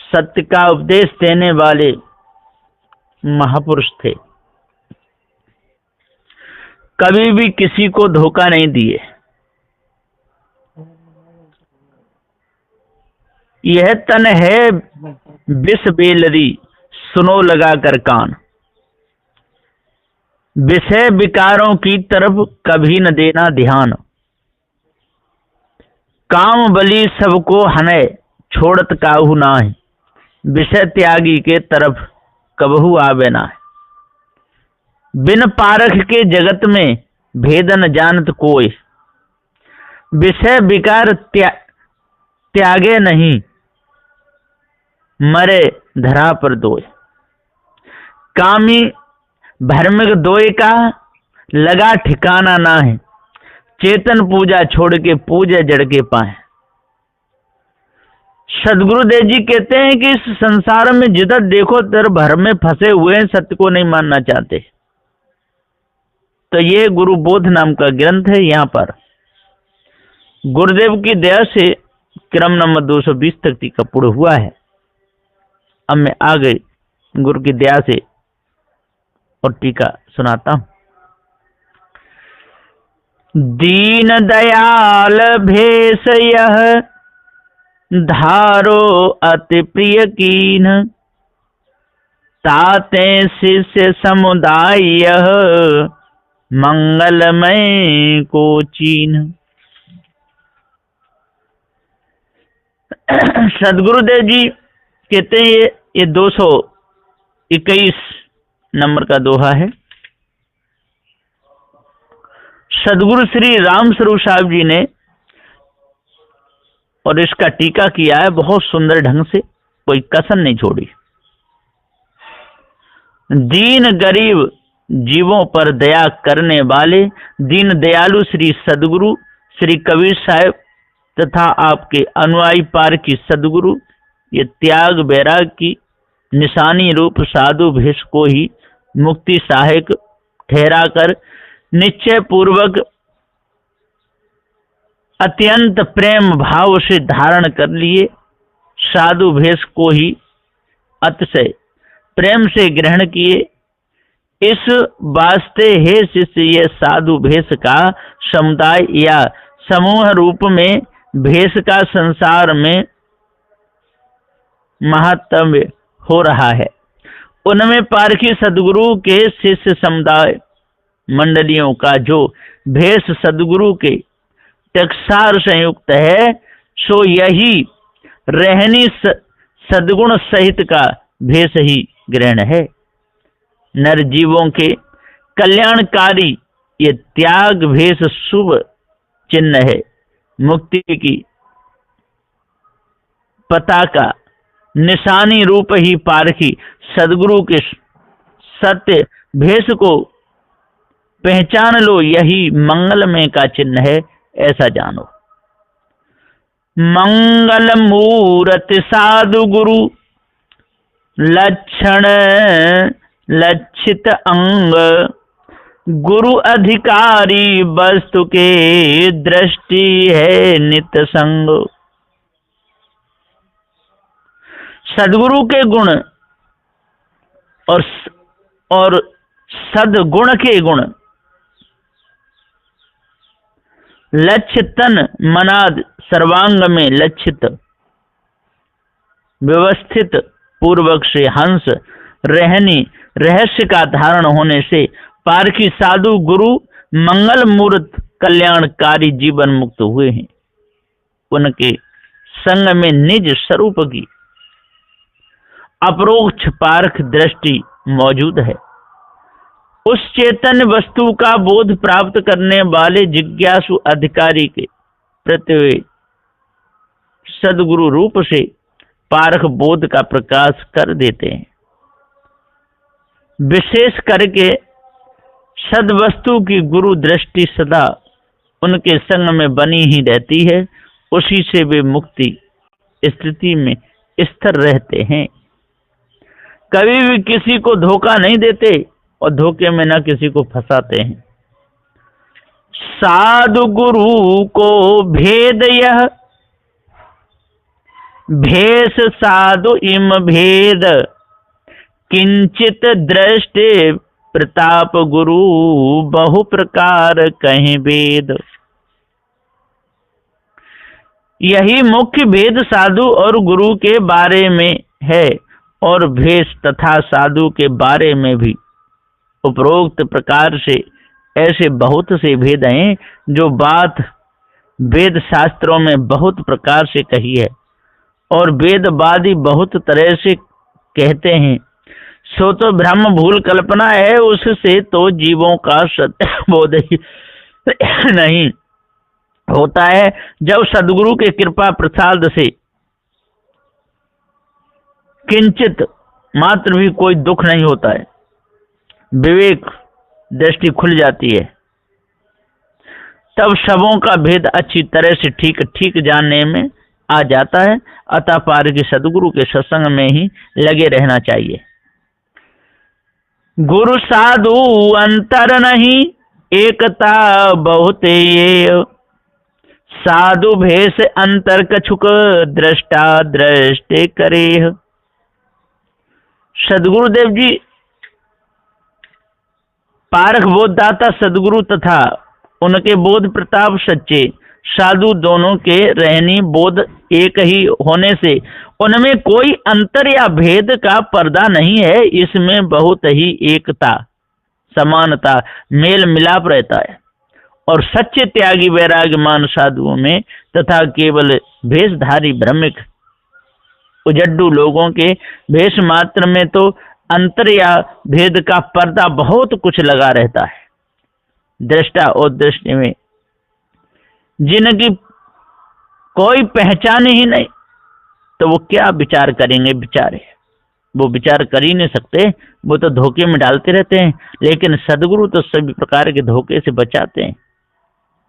सत्य का उपदेश देने वाले महापुरुष थे। कभी भी किसी को धोखा नहीं दिए। यह तन है विष बेलरी, सुनो लगा कर कान। विषय विकारों की तरफ कभी न देना ध्यान। काम बलि सबको हनै, छोड़त काहू नाहि। विषय त्यागी के तरफ कबहू आवे ना। बिन पारख के जगत में भेद न जानत कोई। विषय विकार त्यागे नहीं, मरे धरा पर दोय। कामी भर्मिक दोय का लगा ठिकाना ना है। चेतन पूजा छोड़ के पूजा जड़ के पाए। सदगुरुदेव जी कहते हैं कि इस संसार में जिधर देखो तर भर में फंसे हुए हैं, सत्य को नहीं मानना चाहते। तो ये गुरु बोध नाम का ग्रंथ है। यहाँ पर गुरुदेव की दया से क्रम नंबर 220 तक टीका पूर्ण हुआ है। अब मैं आगे गुरु की दया से और टीका सुनाता हूं। दीन दयाल भेष यह धारो अति प्रिय कीन। ताते शिष्य समुदाय यह मंगलमय को चीन। सदगुरुदेव जी कहते हैं ये 221 नंबर का दोहा है। सदगुरु श्री राम स्वरूप साहब जी ने और इसका टीका किया है बहुत सुंदर ढंग से, कोई कसर नहीं छोड़ी। दीन गरीब जीवों पर दया करने वाले दीन दयालु श्री सदगुरु श्री कबीर साहब तथा आपके अनुयायी पारखी सदगुरु ये त्याग वैराग की निशानी रूप साधु भेष को ही मुक्ति सहायक ठहराकर निश्चय पूर्वक अत्यंत प्रेम भाव से धारण कर लिए। साधु भेष को ही अतिशय प्रेम से ग्रहण किए। इस वास्ते हे शिष्य ये साधु भेष का समुदाय या समूह रूप में भेष का संसार में महात्म्य हो रहा है। उनमें पारखी सदगुरु के शिष्य समुदाय मंडलियों का जो भेष सदगुरु के टकसार संयुक्त है, सो यही रहनी सदगुण सहित का भेष ही ग्रहण है। नर जीवों के कल्याणकारी ये त्याग भेष शुभ चिन्ह है। मुक्ति की पताका निशानी रूप ही पारखी सदगुरु के सत्य भेष को पहचान लो, यही मंगलमय का चिन्ह है, ऐसा जानो। मंगल मूर्ति साधु गुरु लक्षण लक्षित अंग। गुरु अधिकारी वस्तु के दृष्टि है नित संग। सदगुरु के गुण और सदगुण के गुण लक्ष्य तन मनाद सर्वांग में लक्षित व्यवस्थित पूर्वक से हंस रहनी रहस्य का धारण होने से पारखी साधु गुरु मंगल मूर्त कल्याणकारी जीवन मुक्त हुए हैं। उनके संग में निज स्वरूप की अपरोक्ष पारख दृष्टि मौजूद है। उस चेतन वस्तु का बोध प्राप्त करने वाले जिज्ञासु अधिकारी के प्रत्येक सदगुरु रूप से पारख बोध का प्रकाश कर देते हैं। विशेष करके सदवस्तु की गुरु दृष्टि सदा उनके संग में बनी ही रहती है। उसी से वे मुक्ति स्थिति में स्थिर रहते हैं। कभी भी किसी को धोखा नहीं देते और धोखे में न किसी को फंसाते हैं। साधु गुरु को भेद यह भेष साधु इम भेद, किंचित दृष्टि प्रताप गुरु, बहु प्रकार कहीं भेद। यही मुख्य भेद साधु और गुरु के बारे में है, और भेष तथा साधु के बारे में भी उपरोक्त प्रकार से ऐसे बहुत से भेद हैं, जो बात वेद शास्त्रों में बहुत प्रकार से कही है, और वेदवादी बहुत तरह से कहते हैं। सो तो ब्रह्म भूल कल्पना है, उससे तो जीवों का सत्य बोध ही नहीं होता है। जब सदगुरु के कृपा प्रसाद से किंचित मात्र भी कोई दुख नहीं होता है, विवेक दृष्टि खुल जाती है, तब सबों का भेद अच्छी तरह से ठीक ठीक जानने में आ जाता है। अतः पार के सदगुरु के सत्संग में ही लगे रहना चाहिए। गुरु साधु अंतर नहीं, एकता बहुत ये, साधु भेष अंतर कछुक, दृष्टा दृष्टि करे। सदगुरुदेव जी पारख बोधदाता सदगुरु तथा उनके बोध प्रताप सच्चे साधु दोनों के रहनी बोध एक ही होने से उनमें कोई अंतर या भेद का पर्दा नहीं है। इसमें बहुत ही एकता, समानता, मेल मिलाप रहता है। और सच्चे त्यागी वैराग्यमान साधुओं में तथा केवल भेषधारी भ्रमिक उजड्डू लोगों के भेष मात्र में तो अंतर या भेद का पर्दा बहुत कुछ लगा रहता है। दृष्टा और दृष्टि में जिनकी कोई पहचान ही नहीं, तो वो क्या विचार करेंगे? बेचारे वो विचार कर ही नहीं सकते, वो तो धोखे में डालते रहते हैं। लेकिन सदगुरु तो सभी प्रकार के धोखे से बचाते हैं,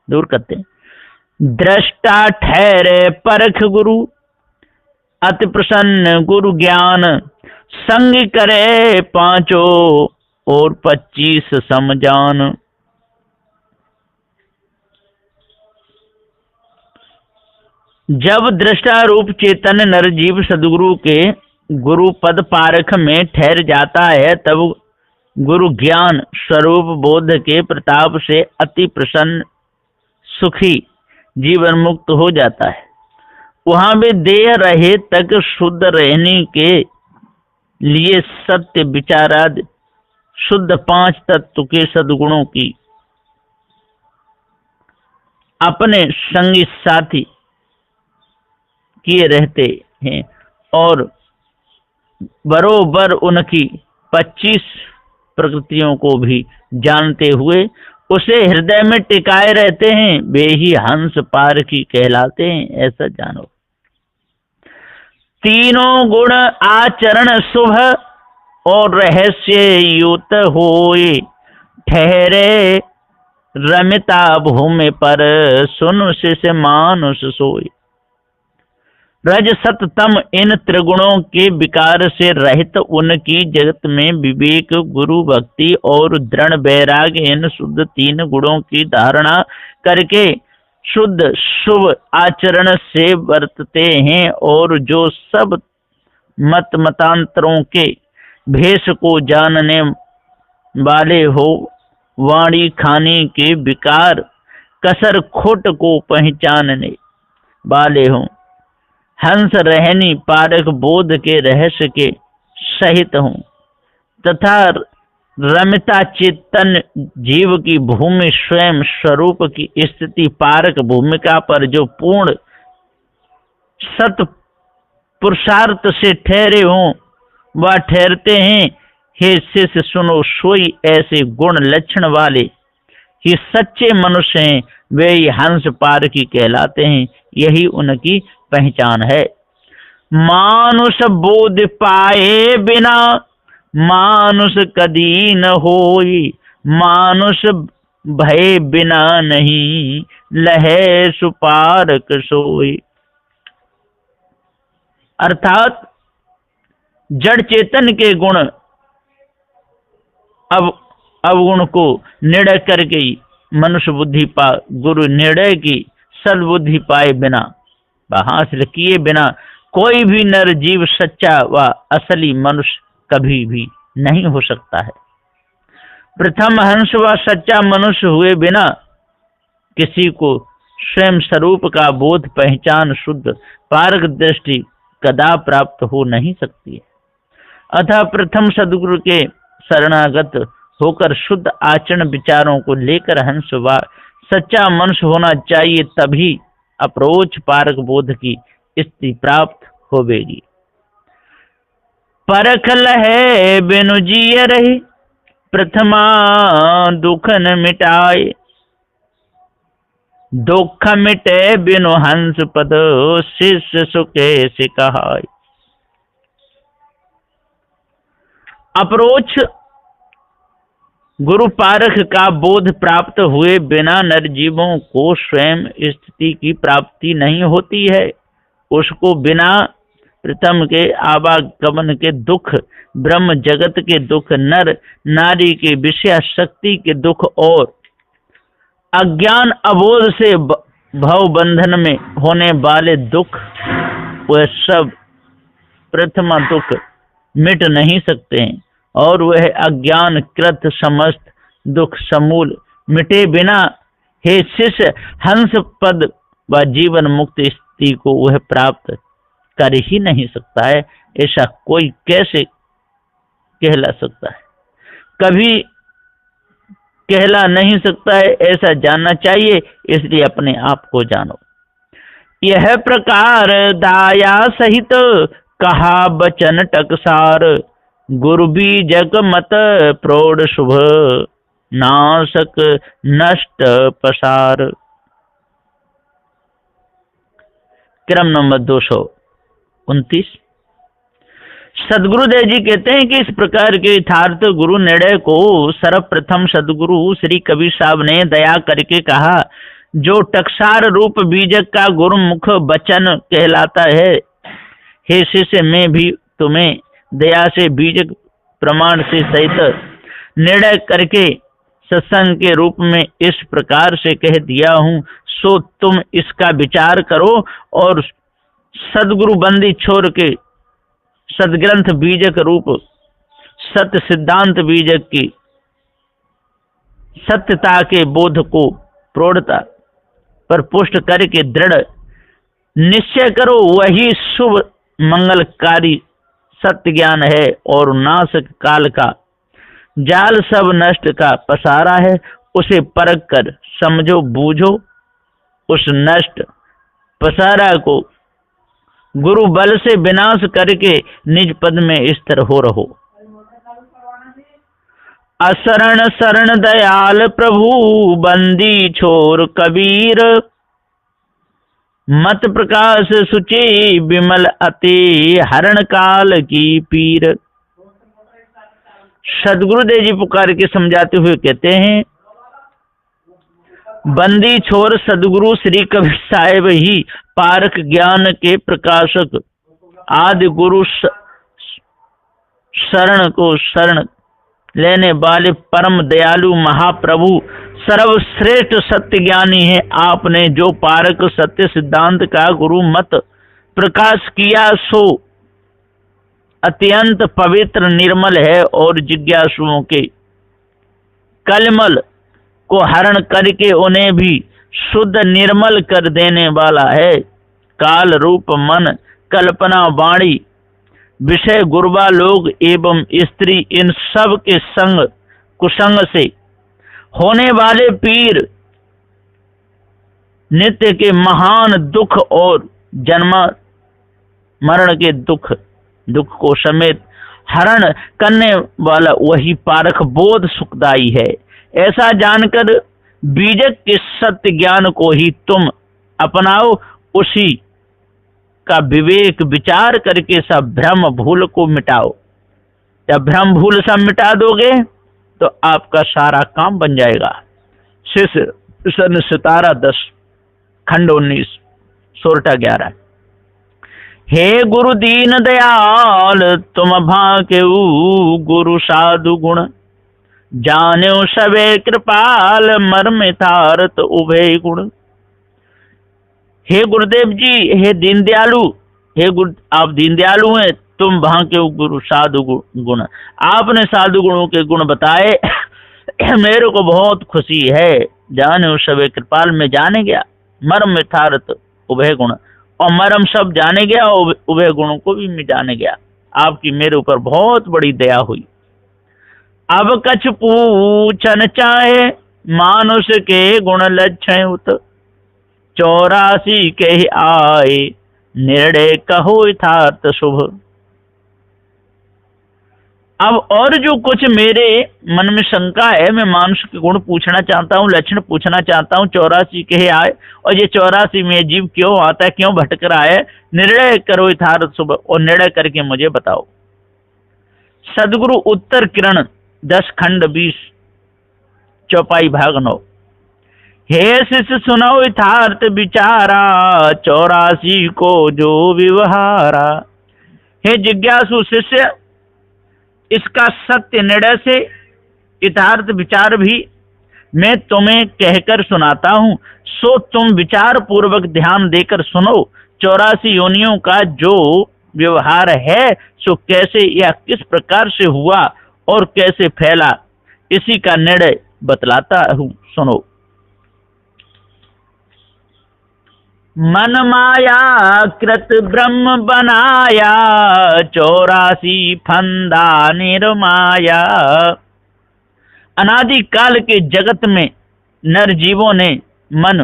दूर करते हैं। दृष्टा ठहरे परख गुरु, अति प्रसन्न गुरु ज्ञान, संग करे पांचों और 25 समजान। जब दृष्टा रूप चेतन नरजीव सदगुरु के गुरु पद पारख में ठहर जाता है, तब गुरु ज्ञान स्वरूप बोध के प्रताप से अति प्रसन्न सुखी जीवन मुक्त हो जाता है। वहां भी देह रहे तक शुद्ध रहने के लिए सत्य विचाराद शुद्ध 5 तत्व के सद्गुणों की अपने संगी साथी किए रहते हैं, और बरोबर उनकी 25 प्रकृतियों को भी जानते हुए उसे हृदय में टिकाए रहते हैं। वे ही हंस पारखी कहलाते हैं, ऐसा जानो। तीनों गुण आचरण शुभ और रहस्य युत होए, ठहरे रमिता भूमि पर सुन शिष्य मानुष सोए। रज सत तम इन त्रिगुणों के विकार से रहित उनकी जगत में विवेक, गुरु भक्ति और दृढ़ वैराग्य इन शुद्ध 3 गुणों की धारणा करके शुद्ध शुभ आचरण से वर्तते हैं, और जो सब मत मतांतरों के भेष को जानने वाले हो, वाणी खाने के विकार कसर खोट को पहचानने वाले हों, हंस रहनी पारक बोध के रहस्य के सहित हूँ, तथा रमिता चेतन जीव की भूमि स्वयं स्वरूप की स्थिति पारक भूमिका पर जो पूर्ण सत पुरुषार्थ से ठहरे हों, वह ठहरते हैं। हे शिष्य सुनो, सोई ऐसे गुण लक्षण वाले ही सच्चे मनुष्य हैं, वे ही हंस पारकी कहलाते हैं। यही उनकी पहचान है। मानुष बोध पाए बिना मानुष कदी न होई, मानुष भय बिना नहीं लहे सुपारक सोई। अर्थात जड़ चेतन के गुण अवगुण को निर्णय करके मनुष्य बुद्धि पा गुरु निर्णय की सद्बुद्धि पाए बिना, हासिल किए बिना कोई भी नर जीव सच्चा व असली मनुष्य कभी भी नहीं हो सकता है। प्रथम हंस व सच्चा मनुष्य हुए बिना किसी को स्वयं स्वरूप का बोध, पहचान, शुद्ध पारक दृष्टि कदा प्राप्त हो नहीं सकती है। अतः प्रथम सद्गुरु के शरणागत होकर शुद्ध आचरण विचारों को लेकर हंस व सच्चा मनुष्य होना चाहिए, तभी अप्रोच पारक बोध की स्थिति प्राप्त होवेगी। परख लहे बिनु जिय रही, प्रथमा दुख न मिटाए, दुख मिटे बिनु हंस पद, शिष्य सुखे से कहाय। अप्रोच गुरु पारख का बोध प्राप्त हुए बिना नरजीवों को स्वयं स्थिति की प्राप्ति नहीं होती है। उसको बिना प्रथम के आवागमन के दुख, ब्रह्म जगत के दुख, नर नारी के विषय शक्ति के दुख और अज्ञान अबोध से भव बंधन में होने वाले दुख, वह सब प्रथम दुख मिट नहीं सकते हैं। और वह अज्ञान कृत समस्त दुख समूल मिटे बिना हे शिष्य हंस पद व जीवन मुक्त स्थिति को वह प्राप्त कर ही नहीं सकता है। ऐसा कोई कैसे कहला सकता है? कभी कहला नहीं सकता है, ऐसा जानना चाहिए। इसलिए अपने आप को जानो। यह प्रकार दाया सहित कहा बचन टकसार, गुरु बीजक मत प्रौढ़ शुभ, नाशक नष्ट पसार। क्रम नंबर 229। सदगुरुदेव जी कहते हैं कि इस प्रकार के यथार्थ गुरु निर्णय को सर्वप्रथम सदगुरु श्री कबीर साहब ने दया करके कहा, जो टकसार रूप बीजक का गुरुमुख वचन कहलाता है। हे शिष्य, मैं भी तुम्हें दया से बीजक प्रमाण से सहित निर्णय करके सत्संग के रूप में इस प्रकार से कह दिया हूँ, सो तुम इसका विचार करो और सदगुरु बंदी छोड़ के सदग्रंथ बीजक रूप सत्य सिद्धांत बीजक की सत्यता के बोध को प्रौढ़ता पर पुष्ट करके दृढ़ निश्चय करो, वही शुभ मंगलकारी सत्य ज्ञान है और नाशक काल का जाल सब नष्ट का पसारा है। उसे परख कर समझो बूझो, उस नष्ट पसारा को गुरु बल से विनाश करके निज पद में स्थिर हो रहो। असरण शरण दयाल प्रभु, बंदी छोर कबीर, मत प्रकाश सुचि विमल अति, हरण काल की पीर। सदगुरुदेव जी पुकार के समझाते हुए कहते हैं, बंदी छोर सदगुरु श्री कबीर साहिब ही पारक ज्ञान के प्रकाशक, आदि गुरु शरण को शरण लेने वाले परम दयालु महाप्रभु सर्वश्रेष्ठ सत्य ज्ञानी है। आपने जो पारक सत्य सिद्धांत का गुरु मत प्रकाश किया, सो अत्यंत पवित्र निर्मल है और जिज्ञासुओं के कलमल को हरण करके उन्हें भी शुद्ध निर्मल कर देने वाला है। काल रूप मन कल्पना वाणी विषय गुरबा लोग एवं स्त्री, इन सब के संग कुसंग से होने वाले पीर, नित्य के महान दुख और जन्म मरण के दुख को समेत हरण करने वाला वही पारक बोध सुखदाई है। ऐसा जानकर बीजक के सत्य ज्ञान को ही तुम अपनाओ, उसी का विवेक विचार करके सब भ्रम भूल को मिटाओ। जब भ्रम भूल सब मिटा दोगे तो आपका सारा काम बन जाएगा। शिष्य सन सितारा 10 खंड 19 सोरठा 11। हे गुरु दीन दयाल, तुम भाकेऊ गुरु साधु गुण, जान्यो सबे कृपाल, मर्म यथार्थ उभय गुण। हे गुरुदेव जी, हे दीन दयालु, हे गुरु, आप दीनदयालु हैं, तुम वहां के गुरु साधु गुण, आपने साधु गुणों के गुण बताए। मेरे को बहुत खुशी है। जाने उस सबे कृपाल में जाने गया मर्म यथार्थ उभय गुण, और मर्म सब जाने गया और उभय गुणों को भी मैं जाने गया। आपकी मेरे ऊपर बहुत बड़ी दया हुई। अब कछ पूछन चाहे मानुष के गुण लक्षण उत, 84 के आए निर्णय कहो यथार्थ शुभ। अब और जो कुछ मेरे मन में शंका है, मैं मानुष के गुण पूछना चाहता हूँ, लक्षण पूछना चाहता हूँ। 84 के आए, और ये 84 में जीव क्यों आता है, क्यों भटक रहा है, निर्णय करो यथार्थ शुभ, और निर्णय करके मुझे बताओ। सदगुरु उत्तर किरण 10 खंड 20 चौपाई भाग 9। हे शिष्य सुनो यथार्थ विचारा, 84 को जो व्यवहारा। हे जिज्ञासु शिष्य, इसका सत्य निर्णय से यथार्थ विचार भी मैं तुम्हें कहकर सुनाता हूं, सो तुम विचार पूर्वक ध्यान देकर सुनो। 84 योनियों का जो व्यवहार है, सो कैसे या किस प्रकार से हुआ और कैसे फैला, इसी का निर्णय बतलाता हूं, सुनो। मन माया कृत ब्रह्म बनाया, 84 फंदा निर्माया। अनादि काल के जगत में नर जीवों ने मन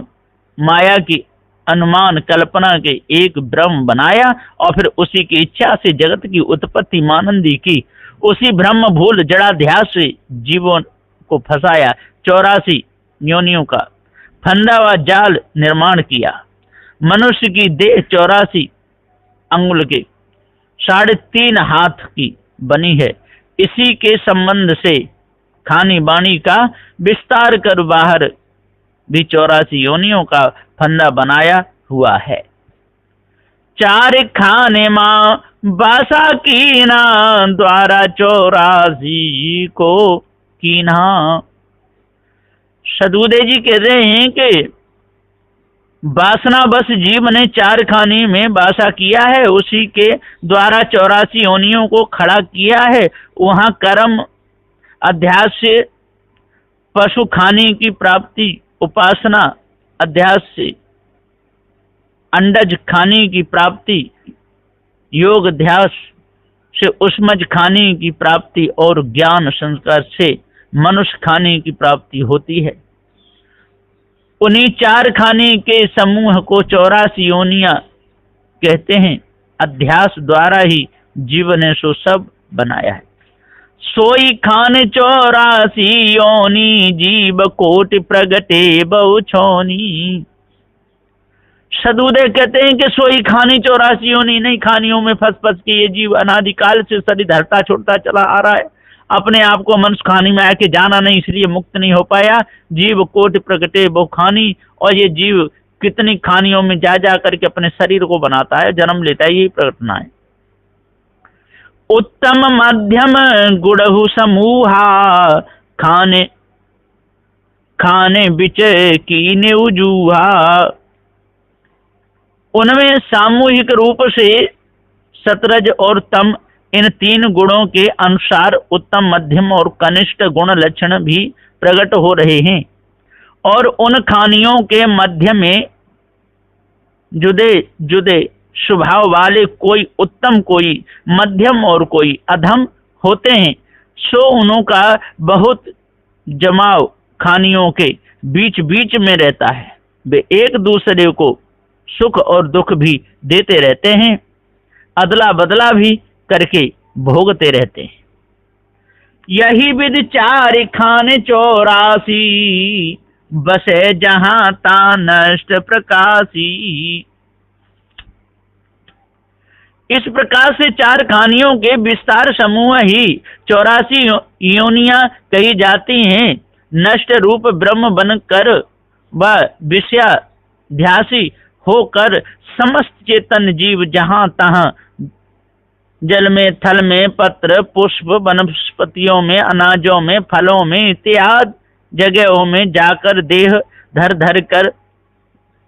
माया की अनुमान कल्पना के एक ब्रह्म बनाया, और फिर उसी की इच्छा से जगत की उत्पत्ति मानंदी की। उसी ब्रह्म भूल जड़ाध्यास से जीवों को फंसाया, 84 योनियों का फंदा व जाल निर्माण किया। मनुष्य की देह 84 अंगुल के 3.5 हाथ की बनी है। इसी के संबंध से खानी बाणी का विस्तार कर बाहर भी 84 योनियों का फंदा बनाया हुआ है। 4 खाने मां बासा कीना, द्वारा 84 को कीना। सदगुरुदेव जी कह रहे हैं कि वासना बस जीव ने 4 खाने में बासा किया है, उसी के द्वारा 84 योनियों को खड़ा किया है। वहां कर्म अध्यास से पशु खाने की प्राप्ति, उपासना अध्यास से अंडज खाने की प्राप्ति, योग अध्यास से उष्मज खाने की प्राप्ति, और ज्ञान संस्कार से मनुष्य खाने की प्राप्ति होती है। उन्हीं 4 खाने के समूह को 84 योनियां कहते हैं। अध्यास द्वारा ही जीव ने सो सब बनाया है। सोई खान 84 योनि, जीव कोटि प्रगटे बहु छोनी। सदगुरुदेव कहते हैं कि सोई खानी 84 योनि, नहीं खानियों में फंस फंस के ये जीव अनादिकाल से शरीर धरता छोड़ता चला आ रहा है। अपने आप को मनुष्य खानी में आके जाना नहीं, इसलिए मुक्त नहीं हो पाया। जीव कोटि प्रगटे बहु खानी, और ये जीव कितनी खानियों में जा जा करके अपने शरीर को बनाता है, जन्म लेता है, यही प्रकटना है। उत्तम मध्यम गुणहु समूहा, खाने खाने बिच कीने उजूहा। उनमें सामूहिक रूप से सतरज और तम, इन 3 गुणों के अनुसार उत्तम मध्यम और कनिष्ठ गुण लक्षण भी प्रकट हो रहे हैं। और उन खानियों के मध्य में जुदे जुदे स्वभाव वाले कोई उत्तम, कोई मध्यम और कोई अधम होते हैं। सो उनका बहुत जमाव खानियों के बीच बीच में रहता है। वे एक दूसरे को सुख और दुख भी देते रहते हैं, अदला बदला भी करके भोगते रहते हैं। यही विधि 4 खाने 84, बसे जहां ता नष्ट प्रकाशी। इस प्रकार से 4 खानियों के विस्तार समूह ही 84 योनियां कही जाती हैं। नष्ट रूप ब्रह्म बनकर व विषयाध्यासी होकर समस्त चेतन जीव जहां तहां जल में, थल में, पत्र पुष्प वनस्पतियों में, अनाजों में, फलों में इत्यादि जगहों में जाकर देह धर धर कर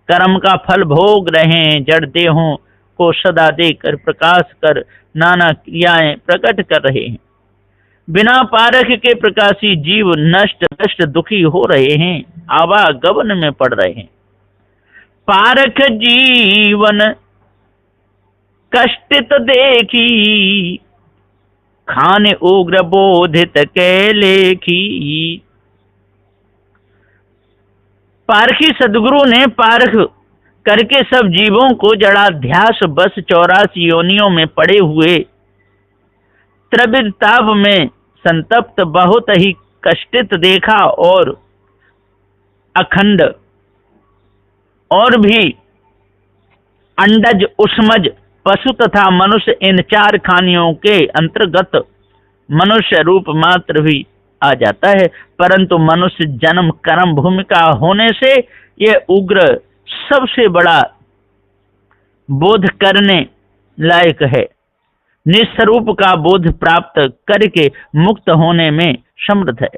कर्म का फल भोग रहे हैं। जड़ देहों को सदा देकर प्रकाश कर नाना क्रियाएं प्रकट कर रहे हैं। बिना पारख के प्रकाशी जीव नष्ट नष्ट दुखी हो रहे हैं, आवागमन में पड़ रहे हैं। पारख जीवन कष्टित देखी, खाने उग्र बोधित के लेखी। पारखी सदगुरु ने पारख करके सब जीवों को जड़ाध्यास बस 84 योनियों में पड़े हुए त्रिविध ताप में संतप्त बहुत ही कष्टित देखा और अखंड और भी अंडज उष्मज पशु तथा मनुष्य इन 4 खानियों के अंतर्गत मनुष्य रूप मात्र भी आ जाता है, परंतु मनुष्य जन्म कर्म भूमिका होने से यह उग्र सबसे बड़ा बोध करने लायक है। निस्वरूप का बोध प्राप्त करके मुक्त होने में समर्थ है।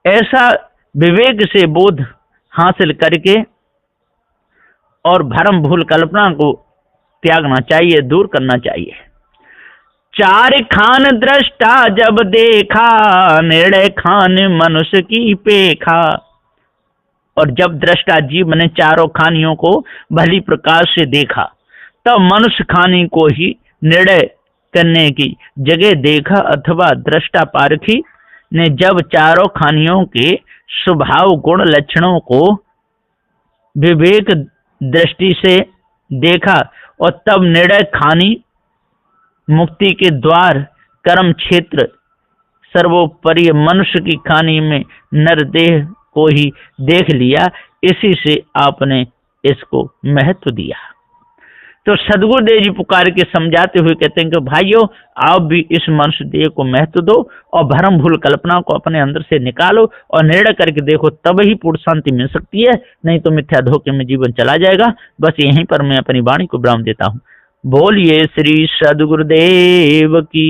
ऐसा विवेक से बोध हासिल करके और भ्रम भूल कल्पना को त्यागना चाहिए, दूर करना चाहिए। 4 खान दृष्टा जब देखा, निर्णय खान मनुष्य की पेखा। और जब दृष्टा जीव ने 4 खानियों को भली प्रकार से देखा, तब मनुष्य खानी को ही निर्णय करने की जगह देखा, अथवा दृष्टा पारखी ने जब 4 खानियों के स्वभाव गुण लक्षणों को विवेक दृष्टि से देखा और तब निर्णय खानी मुक्ति के द्वार कर्म क्षेत्र सर्वोपरि मनुष्य की खानी में नरदेह को ही देख लिया। इसी से आपने इसको महत्व दिया। तो सदगुरुदेव जी पुकार के समझाते हुए कहते हैं कि भाइयों, आप भी इस मनुष्य देह को महत्व दो और भ्रम भूल कल्पना को अपने अंदर से निकालो और निर्णय करके देखो, तब ही पूर्ण शांति मिल सकती है, नहीं तो मिथ्या धोखे में जीवन चला जाएगा। बस यहीं पर मैं अपनी वाणी को विराम देता हूँ। बोलिए श्री सदगुरुदेव की।